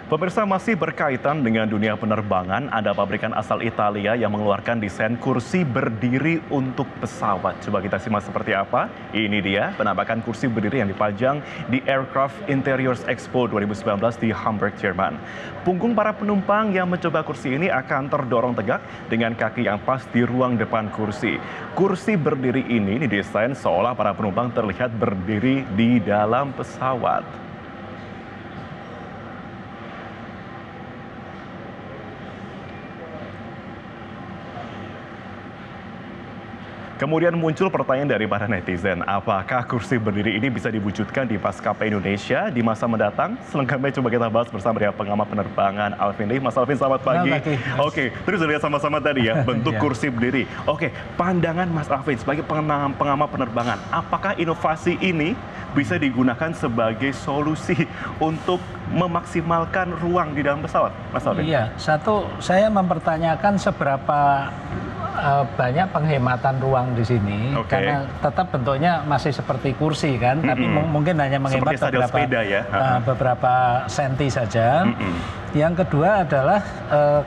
Pemirsa, masih berkaitan dengan dunia penerbangan, ada pabrikan asal Italia yang mengeluarkan desain kursi berdiri untuk pesawat. Coba kita simak seperti apa. Ini dia penampakan kursi berdiri yang dipajang di Aircraft Interiors Expo 2019 di Hamburg, Jerman. Punggung para penumpang yang mencoba kursi ini akan terdorong tegak dengan kaki yang pas di ruang depan kursi. Kursi berdiri ini didesain seolah para penumpang terlihat berdiri di dalam pesawat. Kemudian muncul pertanyaan dari para netizen, apakah kursi berdiri ini bisa diwujudkan di maskapai Indonesia di masa mendatang? Selengkapnya coba kita bahas bersama dengan pengamat penerbangan Alvin Lee. Mas Alvin, selamat pagi. Oke, terus lihat sama-sama tadi ya, bentuk kursi berdiri. Oke, pandangan Mas Alvin sebagai pengamat penerbangan, apakah inovasi ini bisa digunakan sebagai solusi untuk memaksimalkan ruang di dalam pesawat, Mas Alvin? Iya, satu, saya mempertanyakan seberapa banyak penghematan ruang di sini, karena tetap bentuknya masih seperti kursi kan, tapi mungkin hanya menghemat beberapa senti saja. Yang kedua adalah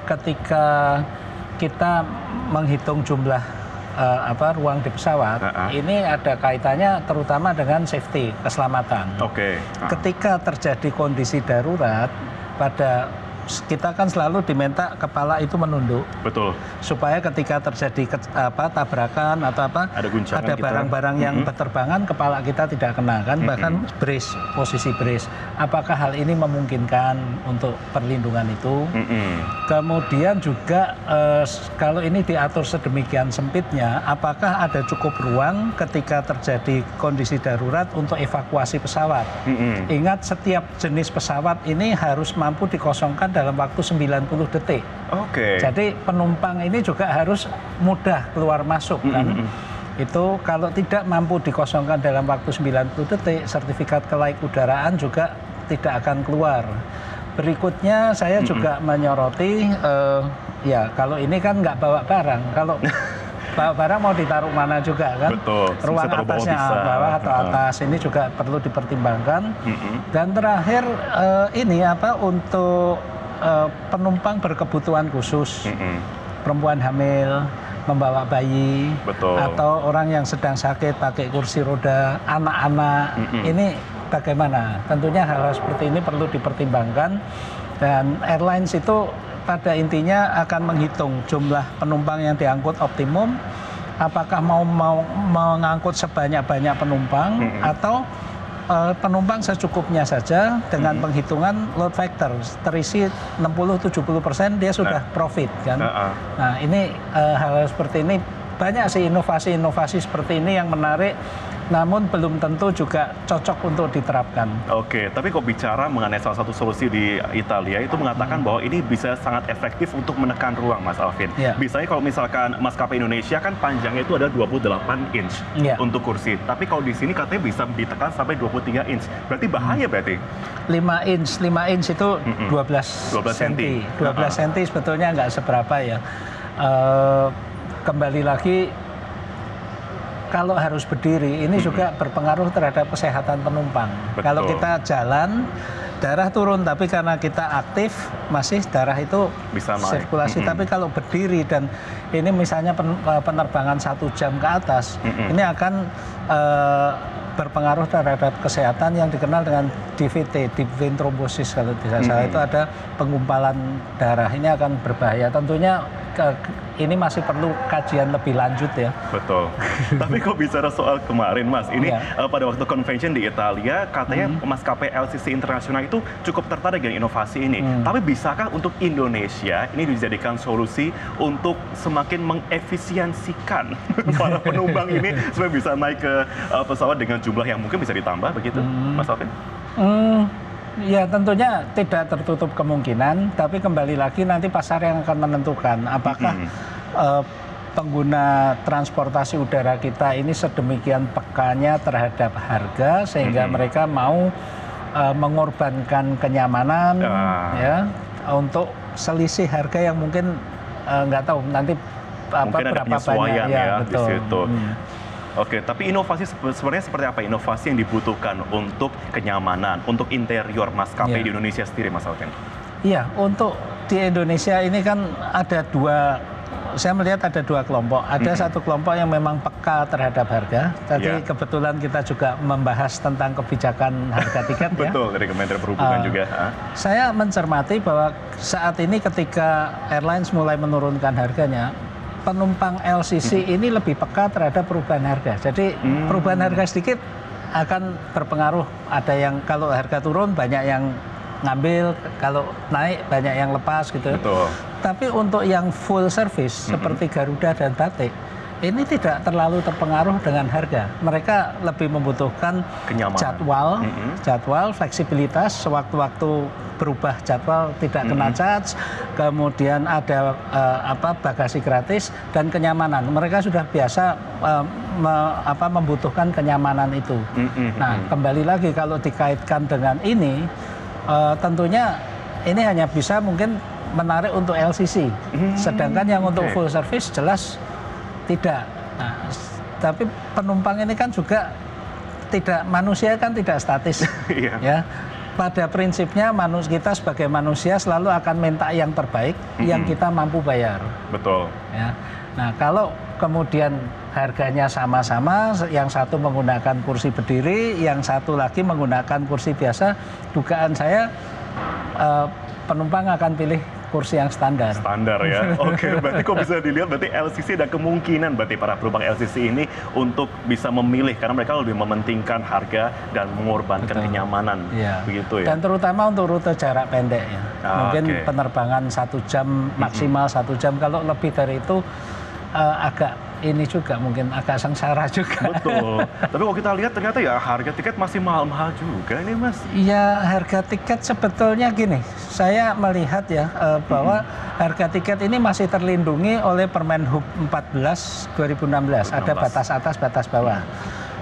ketika kita menghitung jumlah ruang di pesawat, ini ada kaitannya terutama dengan safety, keselamatan. Ketika terjadi kondisi darurat, kita kan selalu diminta kepala itu menunduk. Betul. Supaya ketika terjadi tabrakan atau ada barang-barang yang berterbangan, kepala kita tidak kena kan, bahkan posisi brace. Apakah hal ini memungkinkan untuk perlindungan itu? Kemudian juga kalau ini diatur sedemikian sempitnya, apakah ada cukup ruang ketika terjadi kondisi darurat untuk evakuasi pesawat? Ingat, setiap jenis pesawat ini harus mampu dikosongkan dalam waktu 90 detik. Jadi penumpang ini juga harus mudah keluar masuk kan. Itu kalau tidak mampu dikosongkan dalam waktu 90 detik, sertifikat kelayudaraan juga tidak akan keluar. Berikutnya saya juga menyoroti, ya kalau ini kan nggak bawa barang, kalau bawa barang mau ditaruh mana juga kan. Ruang atasnya bawah atau atas, ini juga perlu dipertimbangkan. Dan terakhir ini untuk penumpang berkebutuhan khusus, perempuan hamil, membawa bayi, atau orang yang sedang sakit pakai kursi roda, anak-anak, ini bagaimana? Tentunya hal-hal seperti ini perlu dipertimbangkan, dan airlines itu pada intinya akan menghitung jumlah penumpang yang diangkut optimum, apakah mau mengangkut sebanyak-banyak penumpang atau penumpang secukupnya saja dengan penghitungan load factor, terisi 60-70% dia sudah profit kan. Nah ini hal seperti ini banyak sih, inovasi-inovasi seperti ini yang menarik, namun belum tentu juga cocok untuk diterapkan. Tapi kok bicara mengenai salah satu solusi di Italia itu mengatakan bahwa ini bisa sangat efektif untuk menekan ruang, Mas Alvin. Biasanya kalau misalkan maskapai Indonesia kan panjangnya itu ada 28 inch untuk kursi. Tapi kalau di sini katanya bisa ditekan sampai 23 inch. Berarti bahaya berarti? 5 inch itu 12 cm. 12 cm sebetulnya nggak seberapa ya. Kembali lagi, kalau harus berdiri, ini juga berpengaruh terhadap kesehatan penumpang. Kalau kita jalan, darah turun, tapi karena kita aktif, masih darah itu bisa sirkulasi. Tapi kalau berdiri dan ini misalnya penerbangan 1 jam ke atas, ini akan berpengaruh terhadap kesehatan yang dikenal dengan DVT, deep vein thrombosis kalau tidak salah, itu ada penggumpalan darah. Ini akan berbahaya. Tentunya ini masih perlu kajian lebih lanjut ya. Tapi kok bicara soal kemarin, Mas, ini pada waktu convention di Italia, katanya maskapai LCC internasional itu cukup tertarik dengan inovasi ini. Tapi bisakah untuk Indonesia ini dijadikan solusi untuk semakin mengefisiensikan para penumpang ini supaya bisa naik ke pesawat dengan jumlah yang mungkin bisa ditambah begitu, Mas Alvin? Ya tentunya tidak tertutup kemungkinan, tapi kembali lagi nanti pasar yang akan menentukan apakah pengguna transportasi udara kita ini sedemikian pekanya terhadap harga sehingga mereka mau mengorbankan kenyamanan ya untuk selisih harga yang mungkin nggak tahu nanti berapa banyak ya di situ. Tapi inovasi sebenarnya seperti apa inovasi yang dibutuhkan untuk kenyamanan, untuk interior maskapai di Indonesia sendiri, Mas Alvin? Iya, untuk di Indonesia ini kan ada dua, saya melihat ada dua kelompok. Ada satu kelompok yang memang peka terhadap harga. Tadi kebetulan kita juga membahas tentang kebijakan harga tiket ya. Betul, dari Kementerian Perhubungan juga. Saya mencermati bahwa saat ini ketika airlines mulai menurunkan harganya, penumpang LCC ini lebih peka terhadap perubahan harga. Jadi perubahan harga sedikit akan berpengaruh. Ada yang kalau harga turun banyak yang ngambil, kalau naik banyak yang lepas gitu. Betul. Tapi untuk yang full service seperti Garuda dan Batik, ini tidak terlalu terpengaruh dengan harga. Mereka lebih membutuhkan kenyamanan, jadwal, fleksibilitas, sewaktu-waktu berubah jadwal tidak kena charge, kemudian ada bagasi gratis dan kenyamanan. Mereka sudah biasa membutuhkan kenyamanan itu. Nah, kembali lagi kalau dikaitkan dengan ini, tentunya ini hanya bisa mungkin menarik untuk LCC, sedangkan yang untuk full service jelas tidak. Nah, tapi penumpang ini kan juga tidak, manusia kan tidak statis, ya. Pada prinsipnya kita sebagai manusia selalu akan minta yang terbaik, yang kita mampu bayar. Betul. Ya. Nah, kalau kemudian harganya sama-sama, yang satu menggunakan kursi berdiri, yang satu lagi menggunakan kursi biasa, dugaan saya penumpang akan pilih kursi yang standar. Standar ya. Oke, berarti kok bisa dilihat berarti LCC ada kemungkinan berarti para penumpang LCC ini untuk bisa memilih karena mereka lebih mementingkan harga dan mengorbankan kenyamanan. Begitu ya. Dan terutama untuk rute jarak pendek ya. Mungkin penerbangan 1 jam maksimal 1 jam, kalau lebih dari itu agak ini juga mungkin agak sengsara juga. Betul. Tapi kalau kita lihat ternyata ya harga tiket masih mahal-mahal juga ini Mas. Iya, harga tiket sebetulnya gini, saya melihat ya bahwa harga tiket ini masih terlindungi oleh Permen Hub 14 2016. Ada batas atas, batas bawah.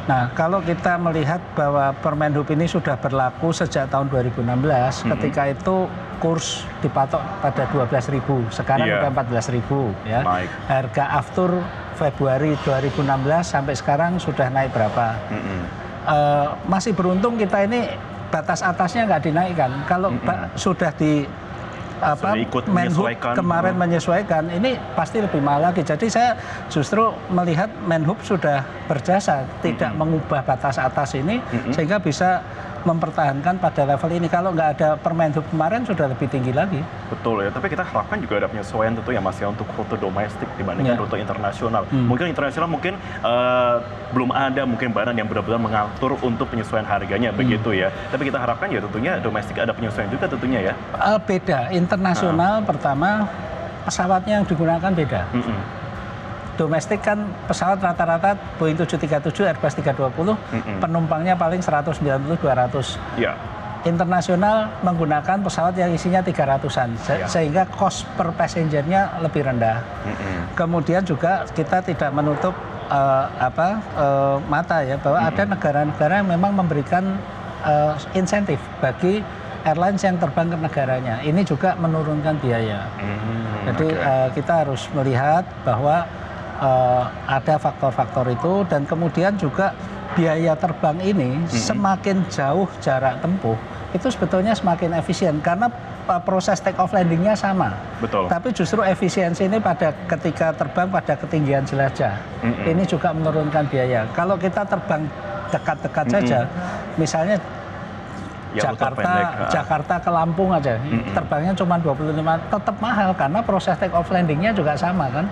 Nah, kalau kita melihat bahwa Permen Hub ini sudah berlaku sejak tahun 2016, ketika itu kurs dipatok pada 12.000, sekarang udah 14.000 ya. Harga aftur Februari 2016 sampai sekarang sudah naik berapa? Masih beruntung kita ini batas atasnya nggak dinaikkan. Kalau sudah di Menhub kemarin menyesuaikan, ini pasti lebih mahal lagi. Jadi saya justru melihat Menhub sudah berjasa tidak mengubah batas atas ini sehingga bisa mempertahankan pada level ini. Kalau nggak ada Permenhub kemarin sudah lebih tinggi lagi. Betul ya, tapi kita harapkan juga ada penyesuaian tentu ya Mas ya untuk rute domestik dibandingkan rute internasional. Mungkin internasional mungkin belum ada mungkin badan yang benar-benar mengatur untuk penyesuaian harganya begitu ya. Tapi kita harapkan ya tentunya domestik ada penyesuaian juga tentunya ya. Beda, internasional pertama pesawatnya yang digunakan beda. Domestik kan pesawat rata-rata Boeing 737, Airbus 320, penumpangnya paling 190-200. Ya. Internasional menggunakan pesawat yang isinya 300-an, sehingga cost per passengernya lebih rendah. Kemudian juga kita tidak menutup mata ya bahwa ada negara-negara yang memang memberikan insentif bagi airlines yang terbang ke negaranya. Ini juga menurunkan biaya. Jadi kita harus melihat bahwa ada faktor-faktor itu, dan kemudian juga biaya terbang ini semakin jauh jarak tempuh itu sebetulnya semakin efisien karena proses take off landingnya sama. Betul. Tapi justru efisiensi ini pada ketika terbang pada ketinggian jelajah ini juga menurunkan biaya. Kalau kita terbang dekat-dekat saja, misalnya Jakarta ke Lampung aja, terbangnya cuma 25, tetap mahal karena proses take off landingnya juga sama kan,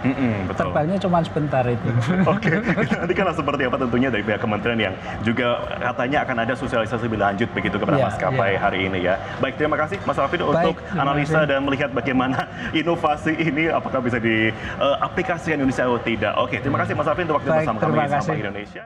terbangnya cuma sebentar itu. Oke, nanti kan seperti apa tentunya dari pihak kementerian yang juga katanya akan ada sosialisasi lebih lanjut begitu kepada maskapai hari ini ya. Baik, terima kasih Mas Alvin untuk analisa dan melihat bagaimana inovasi ini apakah bisa diaplikasikan Indonesia atau tidak. Oke, terima kasih Mas Alvin untuk waktu bersama kami di Sapa Indonesia.